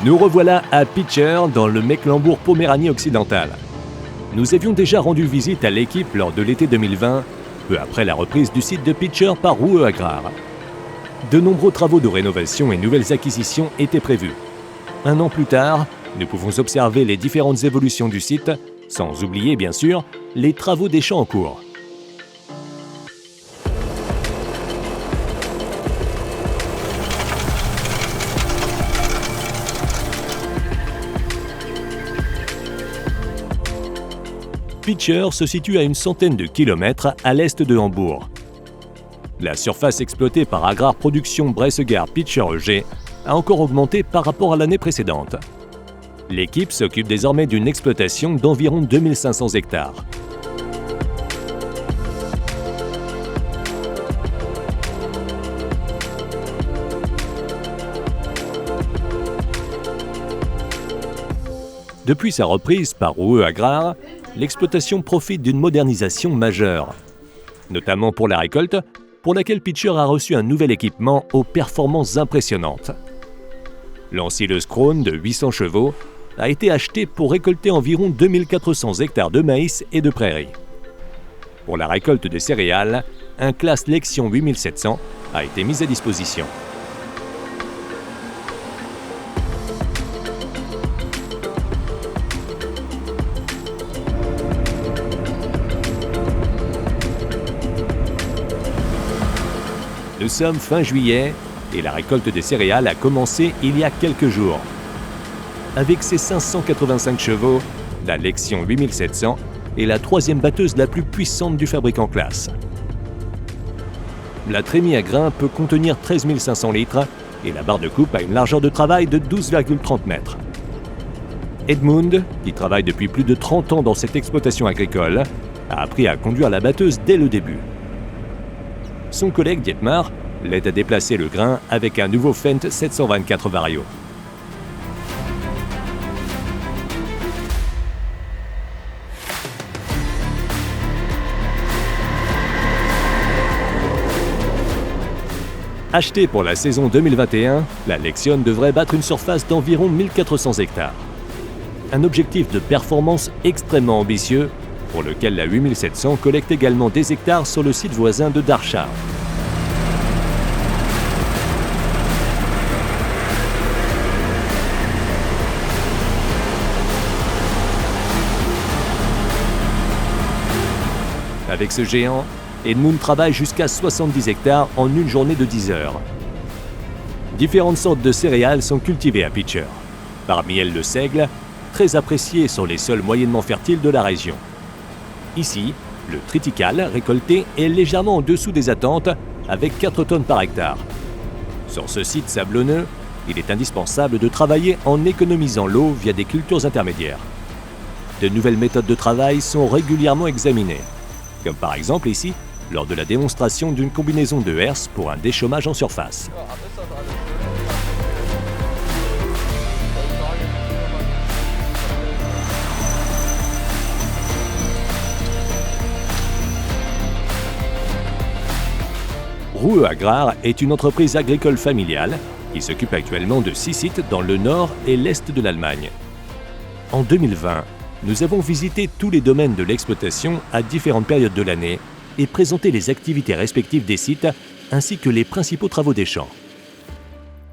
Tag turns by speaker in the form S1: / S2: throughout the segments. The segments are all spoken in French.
S1: Nous revoilà à Pitcher, dans le Mecklembourg-Poméranie occidentale. Nous avions déjà rendu visite à l'équipe lors de l'été 2020, peu après la reprise du site de Pitcher par Roueux Agrar. De nombreux travaux de rénovation et nouvelles acquisitions étaient prévus. Un an plus tard, nous pouvons observer les différentes évolutions du site, sans oublier bien sûr les travaux des champs en cours. Pitcher se situe à une centaine de kilomètres à l'est de Hambourg. La surface exploitée par Agrar Production Bressegaard Pitcher EG a encore augmenté par rapport à l'année précédente. L'équipe s'occupe désormais d'une exploitation d'environ 2500 hectares. Depuis sa reprise par Roueux Agrar, l'exploitation profite d'une modernisation majeure, notamment pour la récolte, pour laquelle Pitcher a reçu un nouvel équipement aux performances impressionnantes. L'ensileuse Krone de 800 chevaux a été achetée pour récolter environ 2400 hectares de maïs et de prairies. Pour la récolte des céréales, un classe Lexion 8700 a été mis à disposition. Nous sommes fin juillet et la récolte des céréales a commencé il y a quelques jours. Avec ses 585 chevaux, la Lexion 8700 est la troisième batteuse la plus puissante du fabricant classe. La trémie à grains peut contenir 13 500 litres et la barre de coupe a une largeur de travail de 12,30 mètres. Edmund, qui travaille depuis plus de 30 ans dans cette exploitation agricole, a appris à conduire la batteuse dès le début. Son collègue Dietmar l'aide à déplacer le grain avec un nouveau Fendt 724 Vario. Achetée pour la saison 2021, la Lexion devrait battre une surface d'environ 1400 hectares. Un objectif de performance extrêmement ambitieux, pour lequel la 8700 collecte également des hectares sur le site voisin de Darchard. Avec ce géant, Edmund travaille jusqu'à 70 hectares en une journée de 10 heures. Différentes sortes de céréales sont cultivées à Pitcher. Parmi elles le seigle, très apprécié sur les sols moyennement fertiles de la région. Ici, le triticale récolté est légèrement en dessous des attentes, avec 4 tonnes par hectare. Sur ce site sablonneux, il est indispensable de travailler en économisant l'eau via des cultures intermédiaires. De nouvelles méthodes de travail sont régulièrement examinées, comme par exemple ici, lors de la démonstration d'une combinaison de herses pour un déchômage en surface. Roueux Agrar est une entreprise agricole familiale qui s'occupe actuellement de 6 sites dans le nord et l'est de l'Allemagne. En 2020, nous avons visité tous les domaines de l'exploitation à différentes périodes de l'année et présenté les activités respectives des sites ainsi que les principaux travaux des champs.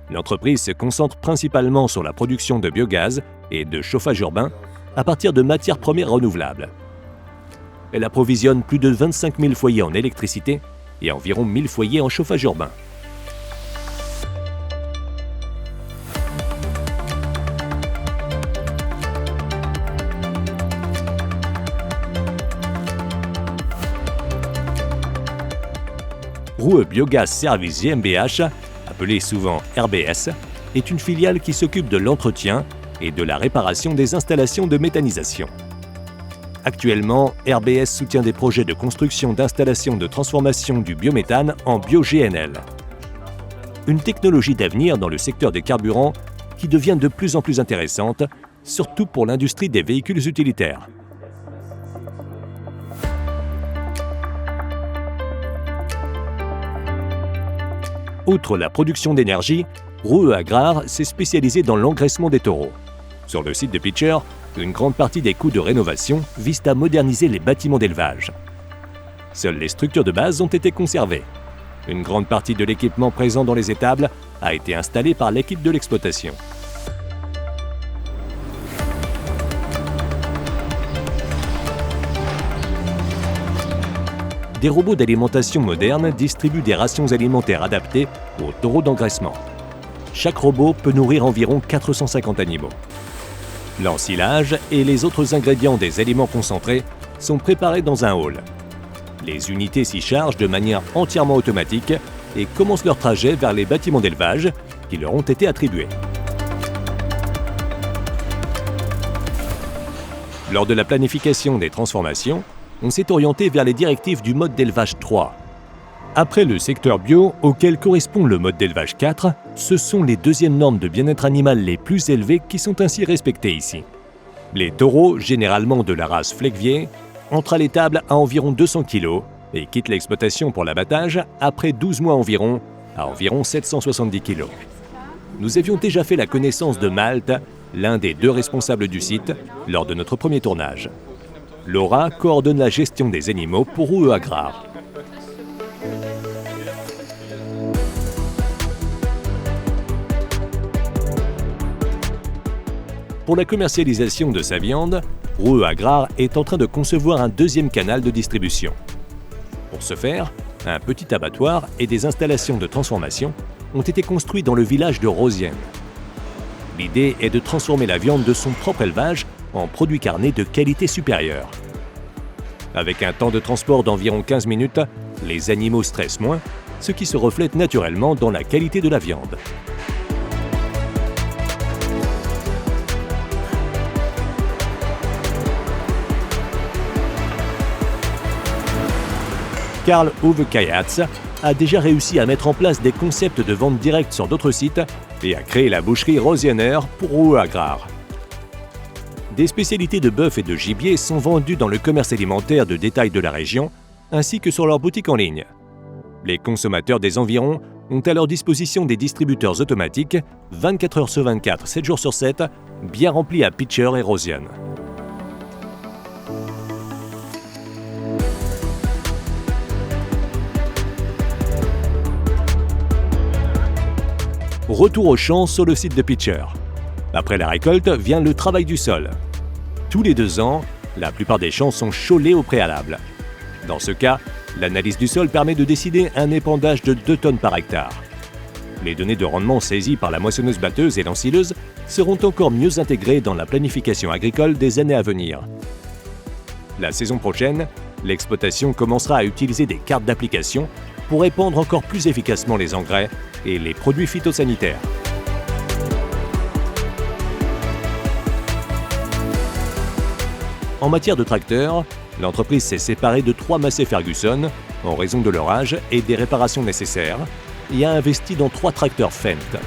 S1: L'entreprise se concentre principalement sur la production de biogaz et de chauffage urbain à partir de matières premières renouvelables. Elle approvisionne plus de 25 000 foyers en électricité et environ 1000 foyers en chauffage urbain. Roueux Biogaz Service GmbH, appelée souvent RBS, est une filiale qui s'occupe de l'entretien et de la réparation des installations de méthanisation. Actuellement, RBS soutient des projets de construction d'installations de transformation du biométhane en bio-GNL. Une technologie d'avenir dans le secteur des carburants qui devient de plus en plus intéressante, surtout pour l'industrie des véhicules utilitaires. Outre la production d'énergie, Roueux Agrar s'est spécialisé dans l'engraissement des taureaux. Sur le site de Pitcher, une grande partie des coûts de rénovation visent à moderniser les bâtiments d'élevage. Seules les structures de base ont été conservées. Une grande partie de l'équipement présent dans les étables a été installée par l'équipe de l'exploitation. Des robots d'alimentation modernes distribuent des rations alimentaires adaptées aux taureaux d'engraissement. Chaque robot peut nourrir environ 450 animaux. L'ensilage et les autres ingrédients des aliments concentrés sont préparés dans un hall. Les unités s'y chargent de manière entièrement automatique et commencent leur trajet vers les bâtiments d'élevage qui leur ont été attribués. Lors de la planification des transformations, on s'est orienté vers les directives du mode d'élevage 3. Après le secteur bio, auquel correspond le mode d'élevage 4, ce sont les deuxièmes normes de bien-être animal les plus élevées qui sont ainsi respectées ici. Les taureaux, généralement de la race Fleckvier, entrent à l'étable à environ 200 kg et quittent l'exploitation pour l'abattage après 12 mois environ, à environ 770 kg. Nous avions déjà fait la connaissance de Malte, l'un des 2 responsables du site, lors de notre premier tournage. Laura coordonne la gestion des animaux pour Roueux Agrar. Pour la commercialisation de sa viande, Roueux Agrar est en train de concevoir un deuxième canal de distribution. Pour ce faire, un petit abattoir et des installations de transformation ont été construits dans le village de Rosienne. L'idée est de transformer la viande de son propre élevage en produits carnés de qualité supérieure. Avec un temps de transport d'environ 15 minutes, les animaux stressent moins, ce qui se reflète naturellement dans la qualité de la viande. Karl-Uwe Kayatz a déjà réussi à mettre en place des concepts de vente directe sur d'autres sites et a créé la boucherie Rosiener pour Roueux Agrar. Des spécialités de bœuf et de gibier sont vendues dans le commerce alimentaire de détail de la région, ainsi que sur leur boutique en ligne. Les consommateurs des environs ont à leur disposition des distributeurs automatiques, 24 heures sur 24, 7 jours sur 7, bien remplis à Pitcher et Rosienne. Retour au champ sur le site de Pitcher. Après la récolte vient le travail du sol. Tous les 2 ans, la plupart des champs sont chaulés au préalable. Dans ce cas, l'analyse du sol permet de décider un épandage de 2 tonnes par hectare. Les données de rendement saisies par la moissonneuse-batteuse et l'ensileuse seront encore mieux intégrées dans la planification agricole des années à venir. La saison prochaine, l'exploitation commencera à utiliser des cartes d'application pour épandre encore plus efficacement les engrais et les produits phytosanitaires. En matière de tracteurs, l'entreprise s'est séparée de 3 Massey Ferguson en raison de leur âge et des réparations nécessaires et a investi dans 3 tracteurs Fendt.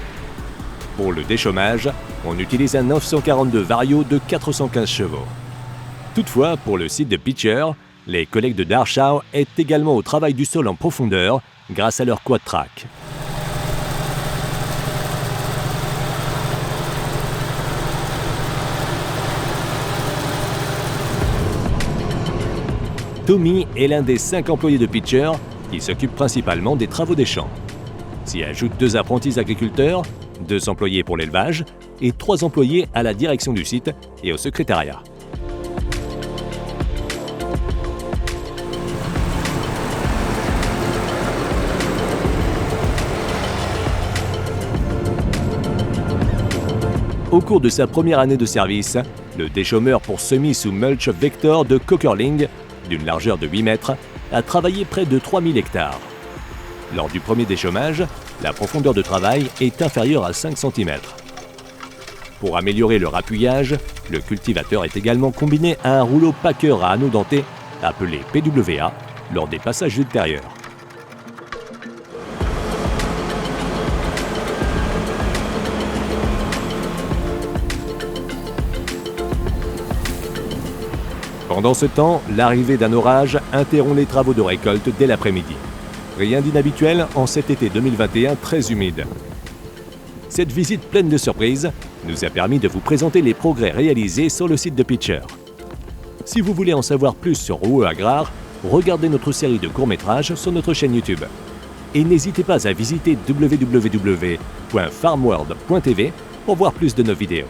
S1: Pour le déchômage, on utilise un 942 Vario de 415 chevaux. Toutefois, pour le site de Pitcher, les collègues de Darschau aident également au travail du sol en profondeur grâce à leur quad-track. Tommy est l'un des 5 employés de Pitcher qui s'occupe principalement des travaux des champs. S'y ajoutent 2 apprentis agriculteurs, 2 employés pour l'élevage et 3 employés à la direction du site et au secrétariat. Au cours de sa première année de service, le déchômeur pour semis sous mulch Vector de Cockerling, d'une largeur de 8 mètres, a travaillé près de 3000 hectares. Lors du premier déchômage, la profondeur de travail est inférieure à 5 cm. Pour améliorer leur appuyage, le cultivateur est également combiné à un rouleau packer à anneaux dentés, appelé PWA, lors des passages ultérieurs. Pendant ce temps, l'arrivée d'un orage interrompt les travaux de récolte dès l'après-midi. Rien d'inhabituel en cet été 2021 très humide. Cette visite pleine de surprises nous a permis de vous présenter les progrès réalisés sur le site de Pitcher. Si vous voulez en savoir plus sur Roueux Agrare, regardez notre série de courts-métrages sur notre chaîne YouTube. Et n'hésitez pas à visiter www.farmworld.tv pour voir plus de nos vidéos.